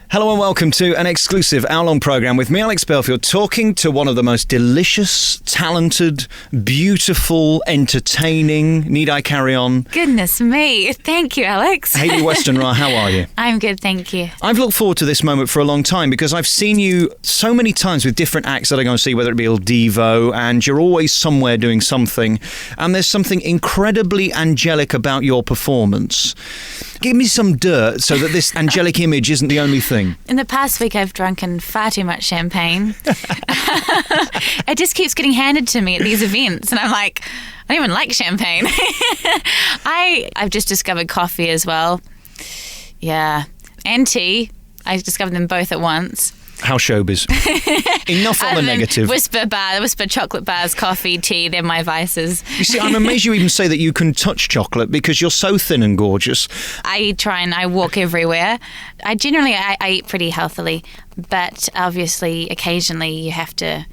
Hello and welcome to an exclusive hour-long programme with me, Alex Belfield, talking to one of the most delicious, talented, beautiful, entertaining, need I carry on? Goodness me. Thank you, Alex. Hayley Westenra, how are you? I'm good, thank you. I've looked forward to this moment for a long time because I've seen you so many times with different acts that I go and see, whether it be LDVO, and you're always somewhere doing something, and there's something incredibly angelic about your performance. Give me some dirt so that this angelic image isn't the only thing. In the past week, I've drunken far too much champagne. It just keeps getting handed to me at these events, and I'm like, I don't even like champagne. I've just discovered coffee as well. Yeah. And tea. I discovered them both at once. How showbiz. Enough on the negative. Whisper chocolate bars, coffee, tea, they're my vices. You see, I'm amazed you even say that you can touch chocolate because you're so thin and gorgeous. I walk everywhere. I eat pretty healthily, but obviously occasionally you have to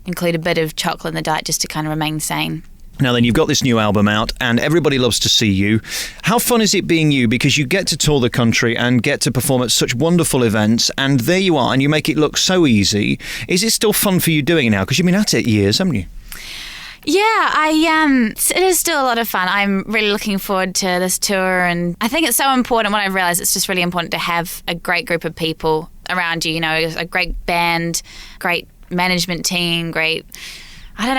include a bit of chocolate in the diet just to kind of remain sane. Now then, you've got this new album out and everybody loves to see you. How fun is it being you? Because you get to tour the country and get to perform at such wonderful events, and there you are and you make it look so easy. Is it still fun for you doing it now? Because you've been at it years, haven't you? Yeah, it is still a lot of fun. I'm really looking forward to this tour, and I think it's so important. What I've realised, it's just really important to have a great group of people around you, a great band, great management team,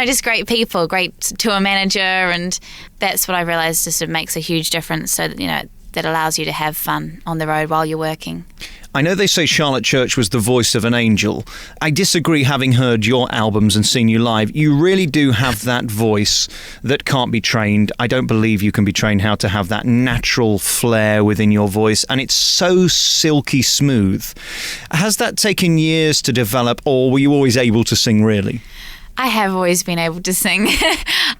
just great people, great tour manager, and that's what I realised just it makes a huge difference, so that, that allows you to have fun on the road while you're working. I know they say Charlotte Church was the voice of an angel. I disagree, having heard your albums and seen you live. You really do have that voice that can't be trained. I don't believe you can be trained how to have that natural flair within your voice, and it's so silky smooth. Has that taken years to develop, or were you always able to sing really? I have always been able to sing.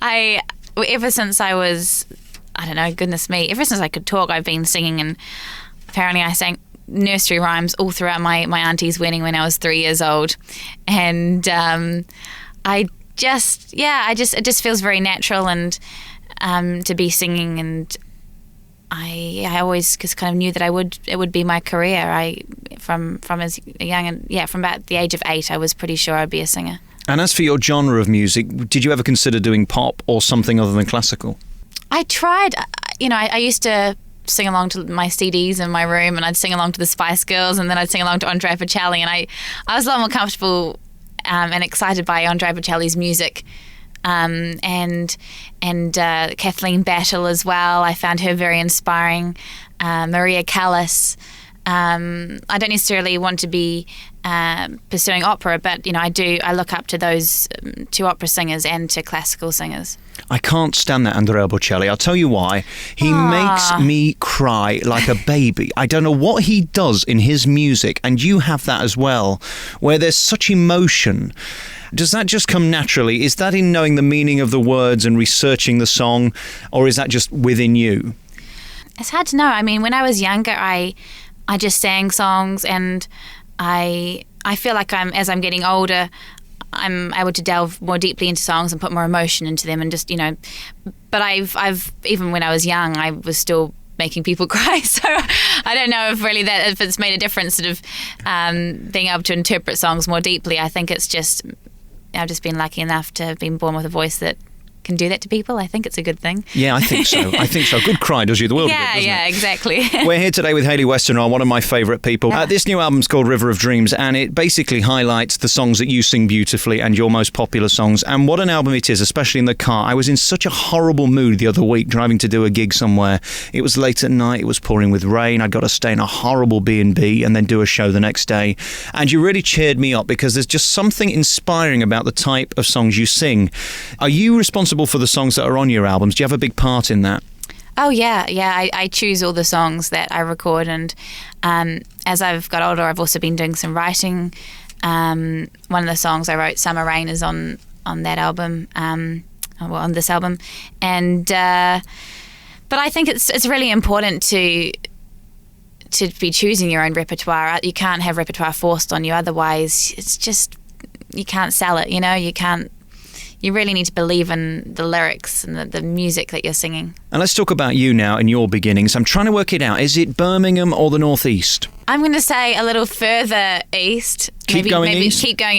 Ever since I was, ever since I could talk, I've been singing, and apparently I sang nursery rhymes all throughout my auntie's wedding when I was 3 years old. And it just feels very natural, and to be singing, and I always just kind of knew that it would be my career. From as young, and from about the age of 8, I was pretty sure I'd be a singer. And as for your genre of music, did you ever consider doing pop or something other than classical? I tried. I used to sing along to my CDs in my room, and I'd sing along to the Spice Girls, and then I'd sing along to Andrea Bocelli, and I was a lot more comfortable and excited by Andrea Bocelli's music. And Kathleen Battle as well. I found her very inspiring. Maria Callas. I don't necessarily want to be pursuing opera, but I look up to those to opera singers and to classical singers. I can't stand that Andrea Bocelli. I'll tell you why. He makes me cry like a baby. I don't know what he does in his music, and you have that as well, where there's such emotion. Does that just come naturally? Is that in knowing the meaning of the words and researching the song, or is that just within you? It's hard to know. I mean, when I was younger, I just sang songs, and I feel like as I'm getting older, I'm able to delve more deeply into songs and put more emotion into them, and just but I've even when I was young, I was still making people cry, so I don't know if it's made a difference, sort of being able to interpret songs more deeply. I think it's just I've just been lucky enough to have been born with a voice that can do that to people. I think it's a good thing. Yeah, I think so. A good cry does you the world of good, doesn't it? Exactly. We're here today with Hayley Westenra, one of my favourite people. This new album's called River of Dreams, and it basically highlights the songs that you sing beautifully and your most popular songs. And what an album it is, especially in the car. I was in such a horrible mood the other week driving to do a gig somewhere. It was late at night, it was pouring with rain, I'd got to stay in a horrible B&B and then do a show the next day. And you really cheered me up because there's just something inspiring about the type of songs you sing. Are you responsible for the songs that are on your albums? Do you have a big part in that? Oh, yeah. I choose all the songs that I record, and as I've got older, I've also been doing some writing. One of the songs I wrote, Summer Rain, is on that album, on this album. And but I think it's really important to be choosing your own repertoire. You can't have repertoire forced on you, otherwise it's just, you can't sell it, you can't. You really need to believe in the lyrics and the music that you're singing. And let's talk about you now and your beginnings. I'm trying to work it out. Is it Birmingham or the Northeast? I'm going to say a little further east. Keep going east? Keep going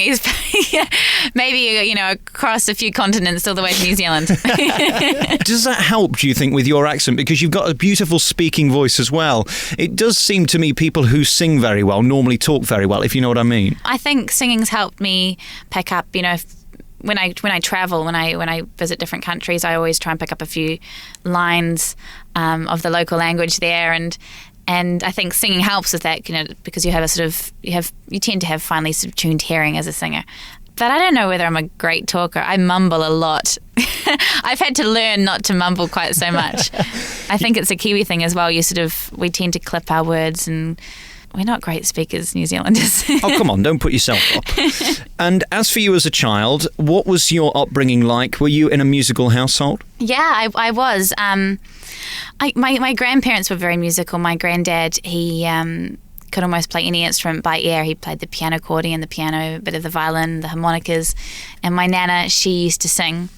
east. Yeah. Maybe, across a few continents all the way to New Zealand. Does that help, do you think, with your accent? Because you've got a beautiful speaking voice as well. It does seem to me people who sing very well normally talk very well, if you know what I mean. I think singing's helped me pick up, when I travel, when I visit different countries, I always try and pick up a few lines of the local language there, and I think singing helps with that, because you have you tend to have finely tuned hearing as a singer. But I don't know whether I'm a great talker. I mumble a lot. I've had to learn not to mumble quite so much. I think it's a Kiwi thing as well. We tend to clip our words, and we're not great speakers, New Zealanders. Oh, come on, don't put yourself up. And as for you as a child, what was your upbringing like? Were you in a musical household? Yeah, I was. My grandparents were very musical. My granddad, he could almost play any instrument by ear. He played the piano, accordion, the piano, a bit of the violin, the harmonicas. And my nana, she used to sing.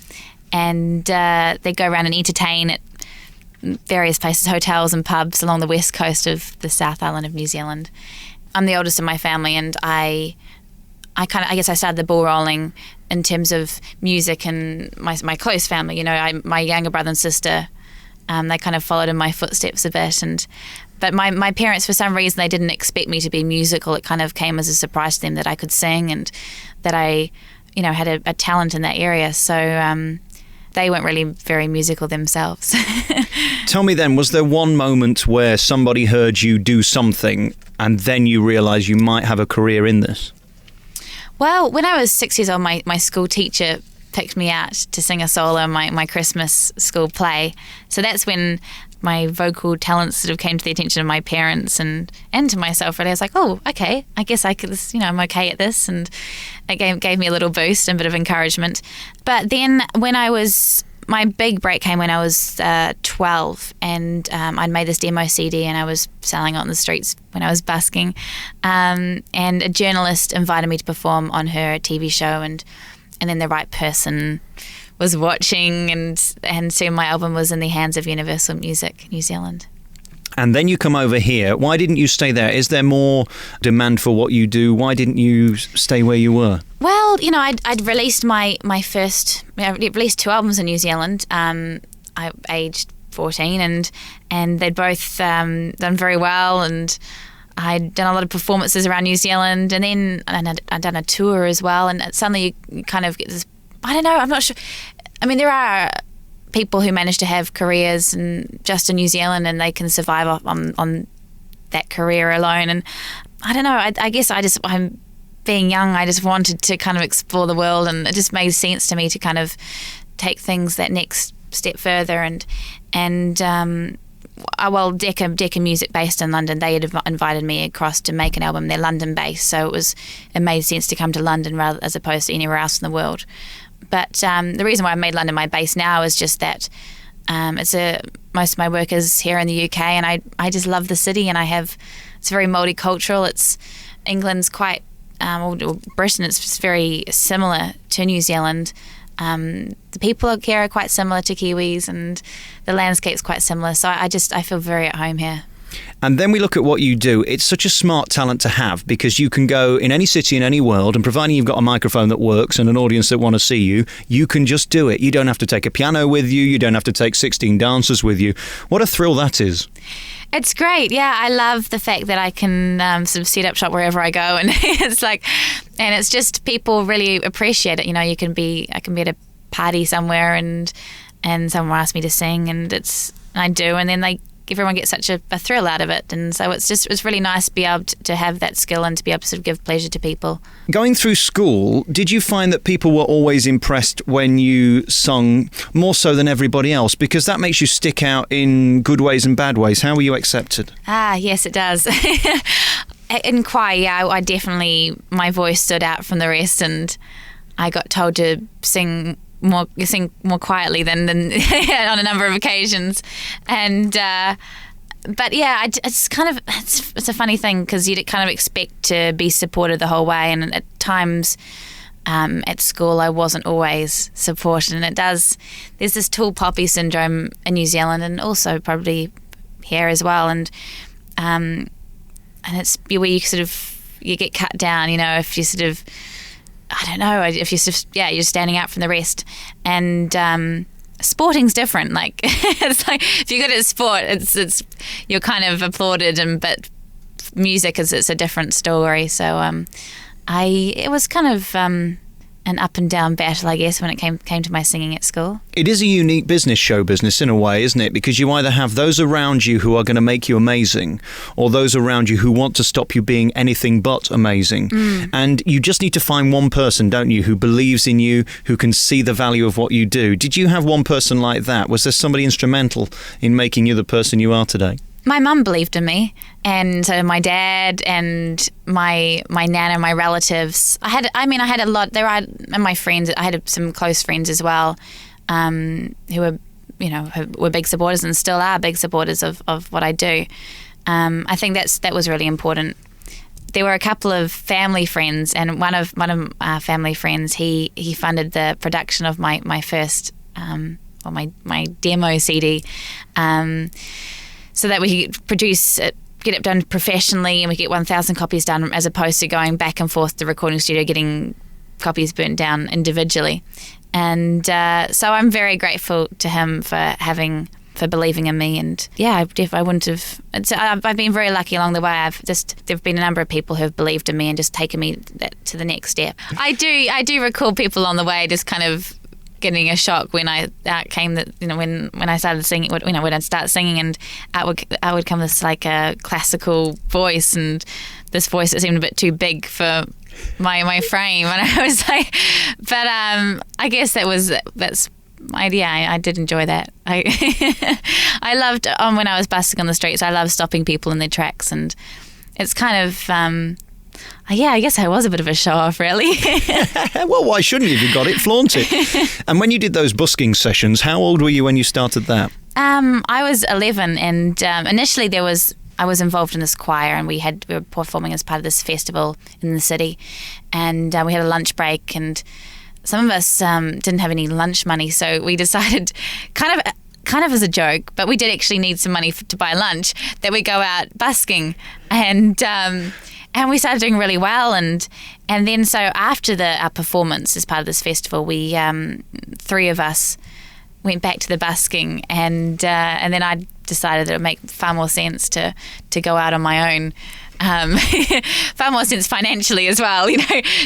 And they'd go around and entertain at various places, hotels and pubs along the west coast of the South Island of New Zealand. I'm the oldest in my family, and I guess I started the ball rolling in terms of music and my close family. My younger brother and sister, they kind of followed in my footsteps a bit, but my parents, for some reason, they didn't expect me to be musical. It kind of came as a surprise to them that I could sing and that I, had a talent in that area. So they weren't really very musical themselves. Tell me then, was there one moment where somebody heard you do something and then you realised you might have a career in this? Well, when I was 6 years old, my school teacher picked me out to sing a solo in my Christmas school play. So that's when my vocal talents sort of came to the attention of my parents and to myself. Really, I was like, oh, okay, I guess I could, I'm okay at this. And it gave me a little boost and a bit of encouragement. But then my big break came when I was 12, and I'd made this demo CD and I was selling it on the streets when I was busking. And a journalist invited me to perform on her TV show, and then the right person was watching, and soon my album was in the hands of Universal Music New Zealand. And then you come over here. Why didn't you stay there? Is there more demand for what you do? Why didn't you stay where you were? Well, I'd released my first, I released 2 albums in New Zealand. I aged 14, and they'd both done very well, and I'd done a lot of performances around New Zealand, and then I'd done a tour as well, and suddenly you kind of get this, I don't know, I'm not sure. I mean, there are people who manage to have careers just in New Zealand, and they can survive on that career alone. And I don't know, I guess I'm being young, I just wanted to kind of explore the world, and it just made sense to me to kind of take things that next step further. Well, Decca Music, based in London, they had invited me across to make an album. They're London based, so it made sense to come to London rather as opposed to anywhere else in the world. But the reason why I made London my base now is just that most of my work is here in the UK, and I just love the city, and it's very multicultural. England's quite, or Britain, it's very similar to New Zealand. The people here are quite similar to Kiwis, and the landscape's quite similar. So I feel very at home here. And then we look at what you do. It's such a smart talent to have, because you can go in any city in any world, and providing you've got a microphone that works and an audience that want to see you, you can just do it. You don't have to take a piano with you. You don't have to take 16 dancers with you. What a thrill that is. It's great. Yeah, I love the fact that I can sort of set up shop wherever I go, and it's just people really appreciate it. I can be at a party somewhere, and someone asks me to sing, and I do, and then everyone gets such a thrill out of it. And so it's really nice to be able to have that skill and to be able to sort of give pleasure to people. Going through school, did you find that people were always impressed when you sung more so than everybody else? Because that makes you stick out in good ways and bad ways. How were you accepted? Yes, it does. In choir, yeah, I definitely, my voice stood out from the rest, and I got told to sing more quietly than on a number of occasions. And but yeah, it's a funny thing, because you'd kind of expect to be supported the whole way, and at times at school I wasn't always supported, and there's this tall poppy syndrome in New Zealand, and also probably here as well, and it's where you get cut down, if you sort of, I don't know, if you're standing out from the rest. And sporting's different. Like it's like if you're good at sport, it's you're kind of applauded, but music it's a different story. So it was kind of an up and down battle, I guess, when it came to my singing at school. It is a unique business, show business, in a way, isn't it? Because you either have those around you who are going to make you amazing, or those around you who want to stop you being anything but amazing. And you just need to find one person, don't you, who believes in you, who can see the value of what you do. Did you have one person like that? Was there somebody instrumental in making you the person you are today? My mum believed in me, and my dad and my nana, my relatives. I had a lot. And my friends. I had some close friends as well, who were big supporters and still are big supporters of what I do. I think that was really important. There were a couple of family friends, and one of our family friends, he funded the production of my first my demo CD. So that we could produce it, get it done professionally, and we get 1,000 copies done, as opposed to going back and forth to the recording studio getting copies burnt down individually. And so I'm very grateful to him for believing in me. And yeah, I wouldn't have. I've been very lucky along the way. There've been a number of people who have believed in me and just taken me to the next step. I do recall people on the way just kind of getting a shock when I came that when I started singing, when I'd start singing, and out would come this like a classical voice, and this voice that seemed a bit too big for my frame, and I was like, but I guess that's my idea. I did enjoy that. I loved when I was busking on the streets. I loved stopping people in their tracks, and it's kind of. Yeah, I guess I was a bit of a show-off, really. Well, why shouldn't you? If you got it, flaunt it. And when you did those busking sessions, how old were you when you started that? I was 11, and initially I was involved in this choir, and we were performing as part of this festival in the city, and we had a lunch break, and some of us didn't have any lunch money, so we decided, kind of as a joke, but we did actually need some money to buy lunch, that we go out busking, and we started doing really well, and then so after our performance as part of this festival, we 3 of us went back to the busking, and then I decided that it would make far more sense to go out on my own, far more sense financially as well.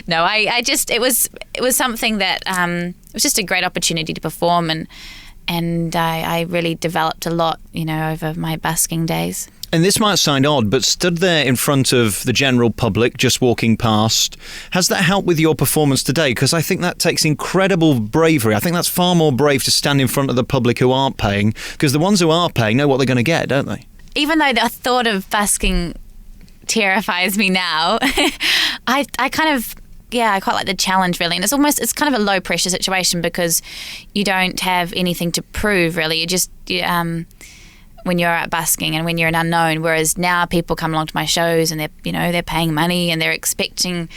No, I just it was something that it was just a great opportunity to perform, and I really developed a lot, over my busking days. And this might sound odd, but stood there in front of the general public, just walking past, has that helped with your performance today? Because I think that takes incredible bravery. I think that's far more brave to stand in front of the public who aren't paying, because the ones who are paying know what they're going to get, don't they? Even though the thought of busking terrifies me now, I kind of... Yeah, I quite like the challenge, really. And it's kind of a low pressure situation, because you don't have anything to prove, really. You just... when you're out busking and when you're an unknown, whereas now people come along to my shows and they're paying money and they're expecting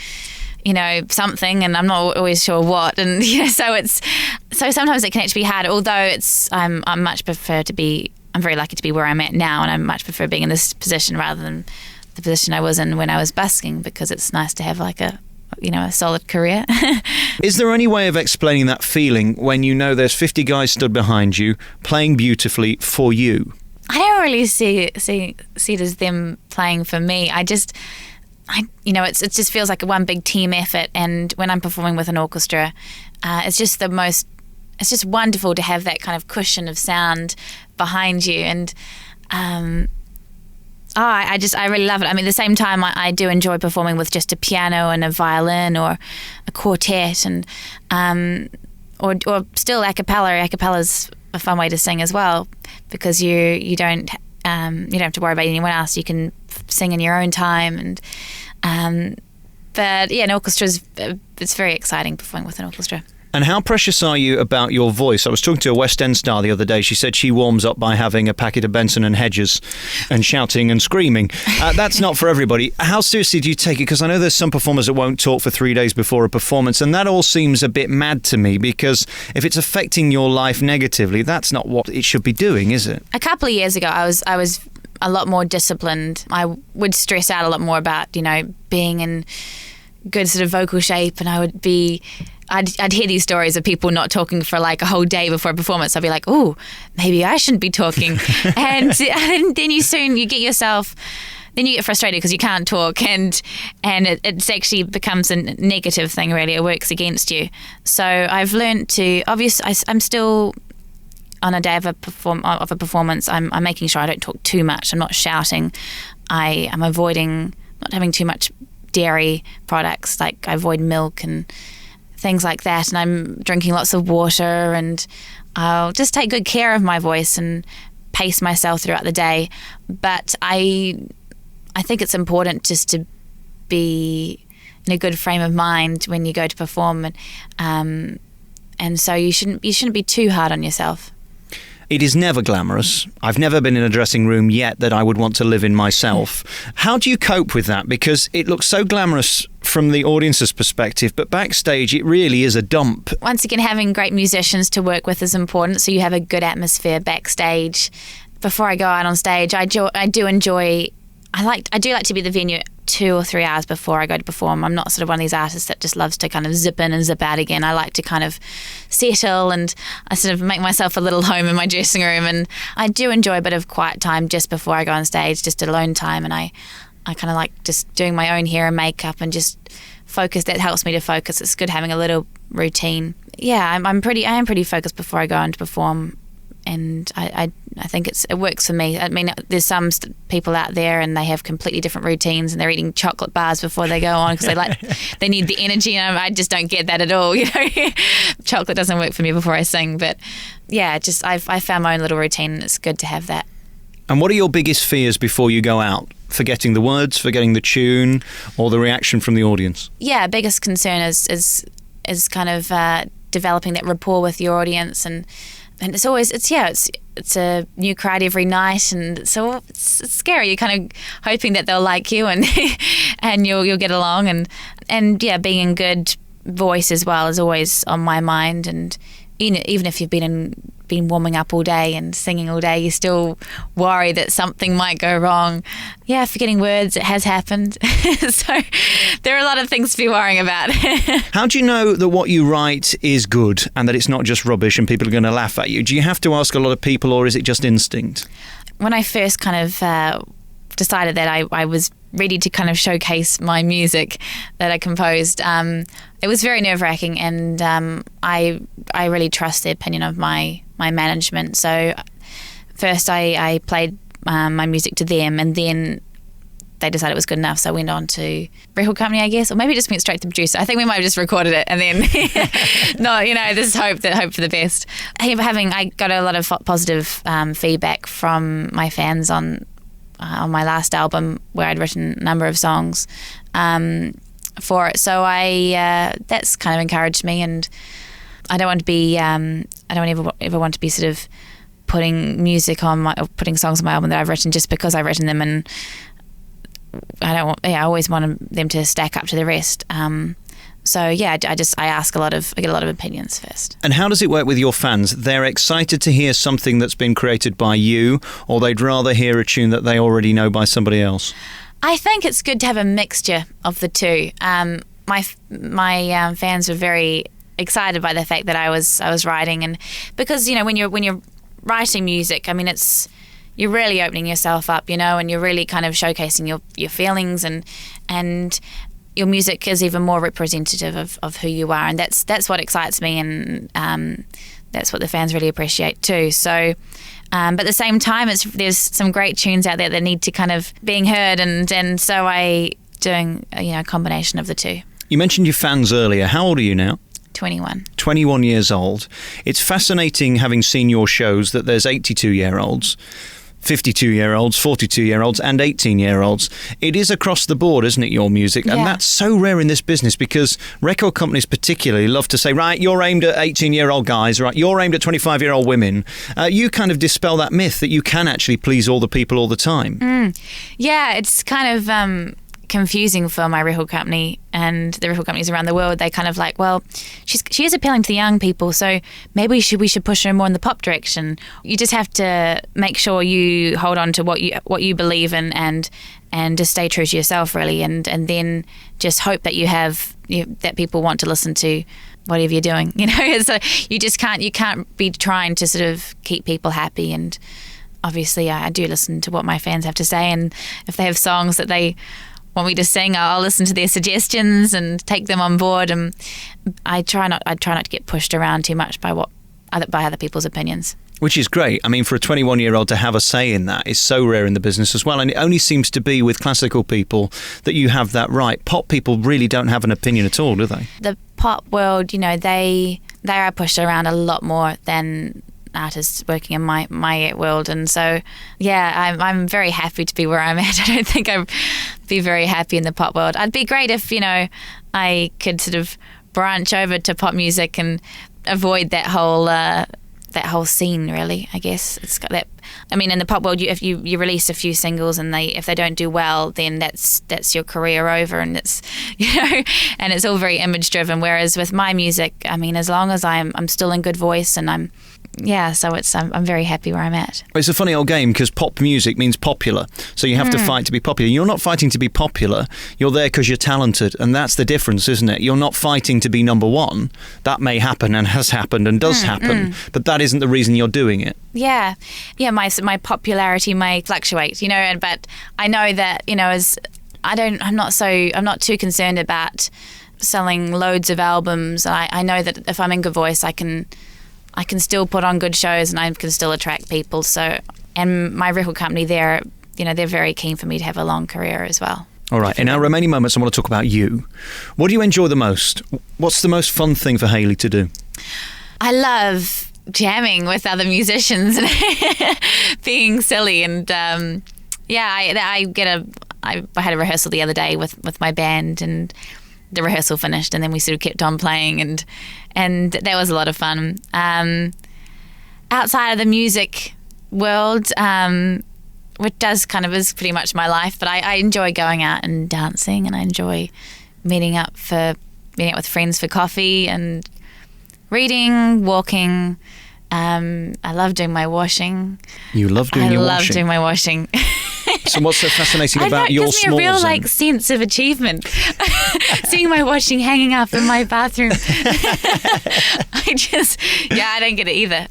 something, and I'm not always sure what, and so sometimes it can actually be hard, although I'm much prefer to be, I'm very lucky to be where I'm at now, and I much prefer being in this position rather than the position I was in when I was busking, because it's nice to have like a solid career. Is there any way of explaining that feeling when there's 50 guys stood behind you playing beautifully for you? I don't really see it as them playing for me. It just feels like a one big team effort. And when I'm performing with an orchestra, it's just wonderful to have that kind of cushion of sound behind you. And I really love it. I mean, at the same time, I do enjoy performing with just a piano and a violin or a quartet, and or still a cappella. A cappella's a fun way to sing as well, because you don't have to worry about anyone else. You can sing in your own time, but yeah, an orchestra it's very exciting performing with an orchestra. And how precious are you about your voice? I was talking to a West End star the other day. She said she warms up by having a packet of Benson and Hedges and shouting and screaming. That's not for everybody. How seriously do you take it? Because I know there's some performers that won't talk for 3 days before a performance, and that all seems a bit mad to me, because if it's affecting your life negatively, that's not what it should be doing, is it? A couple of years ago, I was a lot more disciplined. I would stress out a lot more about, being in good sort of vocal shape, and I'd hear these stories of people not talking for like a whole day before a performance. I'd be like, oh, maybe I shouldn't be talking. and then you get frustrated because you can't talk, and it actually becomes a negative thing, really. It works against you. So I've learned to, obviously, I'm still, on a day of a performance, I'm making sure I don't talk too much. I'm not shouting. I'm avoiding not having too much dairy products, like I avoid milk and things like that, and I'm drinking lots of water, and I'll just take good care of my voice and pace myself throughout the day. But I think it's important just to be in a good frame of mind when you go to perform, and so you shouldn't be too hard on yourself. It is never glamorous. I've never been in a dressing room yet that I would want to live in myself. How do you cope with that? Because it looks so glamorous from the audience's perspective, but backstage it really is a dump. Once again, having great musicians to work with is important, so you have a good atmosphere backstage. Before I go out on stage, I do like to be at the venue 2 or 3 hours before I go to perform. I'm not sort of one of these artists that just loves to kind of zip in and zip out again. I like to kind of settle, and I sort of make myself a little home in my dressing room, and I do enjoy a bit of quiet time just before I go on stage, just alone time, and I kind of like just doing my own hair and makeup and just focus. That helps me to focus. It's good having a little routine. Yeah, I am pretty focused before I go on to perform, and I think it works for me. I mean, there's some people out there and they have completely different routines, and they're eating chocolate bars before they go on because they need the energy, and I just don't get that at all. Chocolate doesn't work for me before I sing. But yeah, I found my own little routine, and it's good to have that. And what are your biggest fears before you go out? Forgetting the words, forgetting the tune, or the reaction from the audience? Yeah, biggest concern is kind of developing that rapport with your audience, and it's always it's a new crowd every night, and so it's scary. You're kind of hoping that they'll like you, and and you'll get along, and yeah, being in good voice as well is always on my mind. And even if you've been warming up all day and singing all day, you still worry that something might go wrong. Yeah, forgetting words, it has happened. So there are a lot of things to be worrying about. How do you know that what you write is good and that it's not just rubbish and people are going to laugh at you? Do you have to ask a lot of people, or is it just instinct? When I first kind of decided that I was ready to kind of showcase my music that I composed, it was very nerve-wracking, and I really trust the opinion of my management. So first I played my music to them, and then they decided it was good enough, so I went on to record company, I guess, or maybe it just went straight to the producer. I think we might have just recorded it, and then this is hope for the best. I got a lot of positive feedback from my fans on my last album, where I'd written a number of songs for it. So that's kind of encouraged me, and I don't ever want to be sort of putting songs on my album that I've written just because I've written them, and I always want them to stack up to the rest. So yeah, I get a lot of opinions first. And how does it work with your fans? They're excited to hear something that's been created by you, or they'd rather hear a tune that they already know by somebody else? I think it's good to have a mixture of the two. My fans were very excited by the fact that I was writing, and because when you're writing music, I mean, you're really opening yourself up, and you're really kind of showcasing your feelings, and your music is even more representative of who you are, and that's what excites me, and that's what the fans really appreciate too. So but at the same time, there's some great tunes out there that need to kind of being heard, and so I doing a combination of the two. You mentioned your fans earlier. How old are you now? 21. 21 years old. It's fascinating, having seen your shows, that there's 82-year-olds, 52-year-olds, 42-year-olds and 18-year-olds. It is across the board, isn't it, your music? Yeah. And that's so rare in this business, because record companies particularly love to say, right, you're aimed at 18-year-old guys, right, you're aimed at 25-year-old women. You kind of dispel that myth that you can actually please all the people all the time. Yeah, it's kind of confusing for my record company and the record companies around the world. They kind of like, well, she is appealing to the young people, so maybe we should push her more in the pop direction. You just have to make sure you hold on to what you believe in and just stay true to yourself, really, and then just hope that that people want to listen to whatever you're doing. So you can't be trying to sort of keep people happy. And obviously I do listen to what my fans have to say, and if they have songs that they want me to sing, I'll listen to their suggestions and take them on board. And I try not to get pushed around too much by other people's opinions. Which is great. I mean, for a 21-year-old to have a say in that is so rare in the business as well. And it only seems to be with classical people that you have that right. Pop people really don't have an opinion at all, do they? The pop world, they are pushed around a lot more than artists working in my world. And so, yeah, I'm very happy to be where I'm at. I don't think I'd be very happy in the pop world. I'd be great if, I could sort of branch over to pop music and avoid that whole scene, really. I guess it's got that. I mean, in the pop world, if you release a few singles and if they don't do well, then that's your career over, and it's and it's all very image driven. Whereas with my music, I mean, as long as I'm still in good voice and I'm very happy where I'm at. It's a funny old game because pop music means popular, so you have to fight to be popular. You're not fighting to be popular, you're there because you're talented, and that's the difference, isn't it? You're not fighting to be number one. That may happen and has happened and does happen, but that isn't the reason you're doing it. Yeah, my popularity may fluctuate, but I know that, I'm not too concerned about selling loads of albums. I know that if I'm in good voice, I can still put on good shows and I can still attract people. So, and my record company, they're very keen for me to have a long career as well. All right. In our remaining moments, I want to talk about you. What do you enjoy the most? What's the most fun thing for Hayley to do? I love jamming with other musicians and being silly. And I had a rehearsal the other day with my band, and the rehearsal finished and then we sort of kept on playing, and that was a lot of fun. Outside of the music world, which does kind of is pretty much my life, but I enjoy going out and dancing, and I enjoy meeting up with friends for coffee and reading, walking. I love doing my washing. You love doing your washing? I love doing my washing. So what's so fascinating about your smalls? It gives me a real sense of achievement. Seeing my washing hanging up in my bathroom. I don't get it either.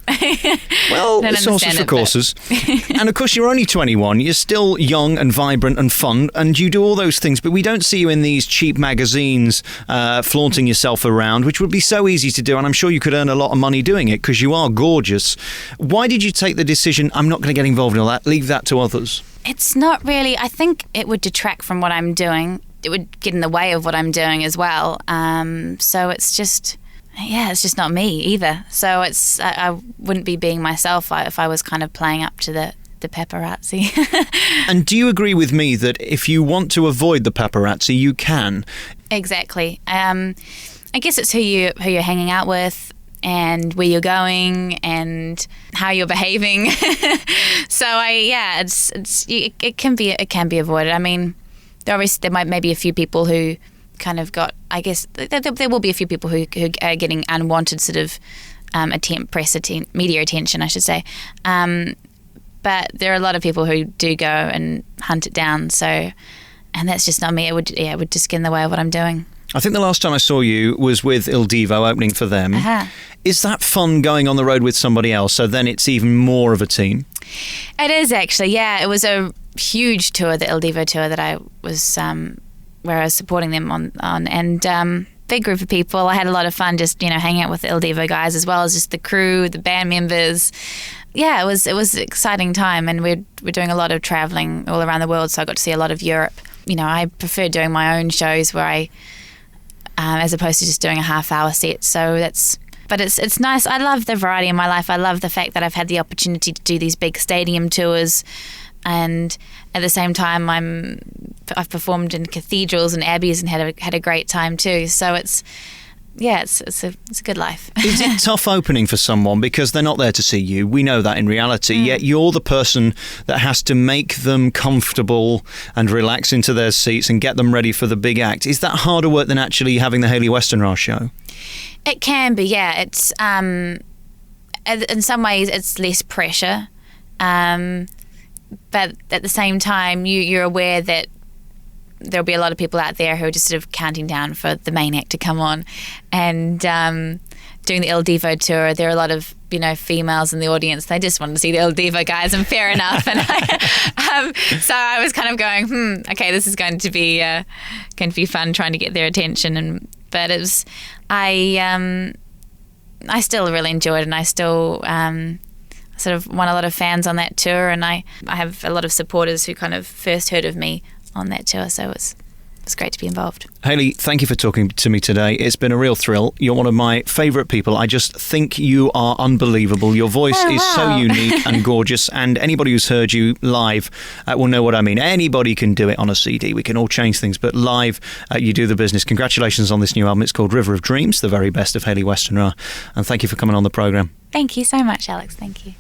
Well, it's also for courses. And of course, you're only 21. You're still young and vibrant and fun, and you do all those things, but we don't see you in these cheap magazines flaunting yourself around, which would be so easy to do, and I'm sure you could earn a lot of money doing it because you are gorgeous. Why did you take the decision, I'm not going to get involved in all that, leave that to others? It's not really. I think it would detract from what I'm doing. It would get in the way of what I'm doing as well. So it's just not me either. So I wouldn't be being myself if I was kind of playing up to the paparazzi. And do you agree with me that if you want to avoid the paparazzi, you can? Exactly. I guess it's who you're hanging out with, and where you're going and how you're behaving. So it can be avoided. I mean, there might be a few people who kind of got, I guess there will be a few people who are getting unwanted sort of media attention, I should say. But there are a lot of people who do go and hunt it down. So, and that's just not me. It would just get in the way of what I'm doing. I think the last time I saw you was with LDVO opening for them. Is that fun going on the road with somebody else? So then it's even more of a team? It is actually, yeah. It was a huge tour, the LDVO tour that I was, where I was supporting them on and big group of people. I had a lot of fun just, hanging out with the LDVO guys as well as just the crew, the band members. Yeah, it was an exciting time, and we're doing a lot of traveling all around the world, so I got to see a lot of Europe. I prefer doing my own shows where I as opposed to just doing a half-hour set. So but it's nice. I love the variety in my life. I love the fact that I've had the opportunity to do these big stadium tours, and at the same time I've performed in cathedrals and abbeys and had a great time too. So yeah, it's a good life. Is it tough opening for someone because they're not there to see you? We know that in reality, yet you're the person that has to make them comfortable and relax into their seats and get them ready for the big act. Is that harder work than actually having the Hayley Westenra show? It can be, yeah. It's in some ways it's less pressure, but at the same time you're aware that there'll be a lot of people out there who are just sort of counting down for the main act to come on. And doing the LDVO Tour, there are a lot of, females in the audience. They just wanted to see the LDVO guys, and fair enough. And so I was kind of going, okay, this is going to be fun trying to get their attention. But it was, I still really enjoyed it, and I still sort of won a lot of fans on that tour, and I have a lot of supporters who kind of first heard of me on that tour, so it's great to be involved. Hayley, thank you for talking to me today. It's been a real thrill. You're one of my favourite people. I just think you are unbelievable. Your voice is so unique and gorgeous, and anybody who's heard you live will know what I mean. Anybody can do it on a CD. We can all change things, but live, you do the business. Congratulations on this new album. It's called River of Dreams, the very best of Hayley Westenra, and thank you for coming on the programme. Thank you so much, Alex. Thank you.